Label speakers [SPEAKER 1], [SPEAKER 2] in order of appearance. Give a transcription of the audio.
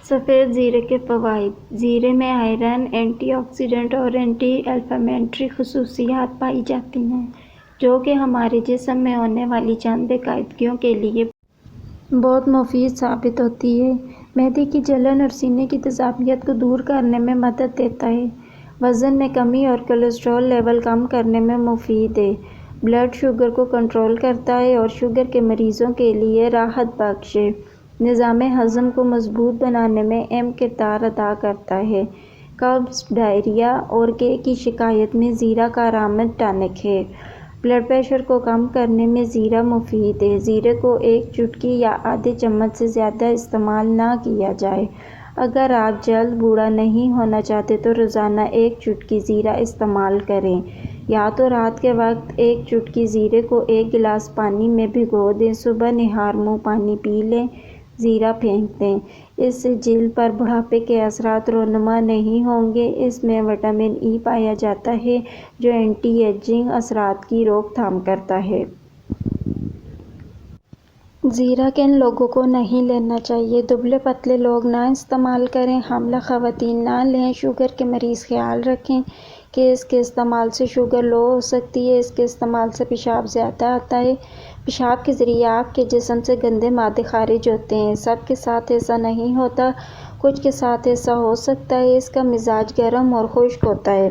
[SPEAKER 1] سفید زیرے کے فوائد۔ زیرے میں آئرن، اینٹی آکسیڈنٹ اور اینٹی انفلیمیٹری خصوصیات پائی جاتی ہیں، جو کہ ہمارے جسم میں ہونے والی چند باقاعدگیوں کے لیے بہت مفید ثابت ہوتی ہیں۔ معدے کی جلن اور سینے کی تیزابیت کو دور کرنے میں مدد دیتا ہے۔ وزن میں کمی اور کولیسٹرول لیول کم کرنے میں مفید ہے۔ بلڈ شوگر کو کنٹرول کرتا ہے اور شوگر کے مریضوں کے لیے راحت بخش ہے۔ نظام ہضم کو مضبوط بنانے میں اہم کردار ادا کرتا ہے۔ قبض، ڈائریا اور گے کی شکایت میں زیرہ کارآمد ٹانک ہے۔ بلڈ پریشر کو کم کرنے میں زیرہ مفید ہے۔ زیرے کو ایک چٹکی یا آدھے چمچ سے زیادہ استعمال نہ کیا جائے۔ اگر آپ جلد بوڑھا نہیں ہونا چاہتے تو روزانہ ایک چٹکی زیرہ استعمال کریں، یا تو رات کے وقت ایک چٹکی زیرے کو ایک گلاس پانی میں بھگو دیں، صبح نہار منہ پانی پی لیں، زیرہ پھینک دیں۔ اس سے جلد پر بڑھاپے کے اثرات رونما نہیں ہوں گے۔ اس میں وٹامن ای پایا جاتا ہے جو اینٹی ایجنگ اثرات کی روک تھام کرتا ہے۔ زیرہ کن لوگوں کو نہیں لینا چاہیے؟ دبلے پتلے لوگ نہ استعمال کریں۔ حاملہ خواتین نہ لیں۔ شوگر کے مریض خیال رکھیں کہ اس کے استعمال سے شوگر لو ہو سکتی ہے۔ اس کے استعمال سے پیشاب زیادہ آتا ہے۔ پیشاب کے ذریعے آپ کے جسم سے گندے مادے خارج ہوتے ہیں۔ سب کے ساتھ ایسا نہیں ہوتا، کچھ کے ساتھ ایسا ہو سکتا ہے۔ اس کا مزاج گرم اور خشک ہوتا ہے۔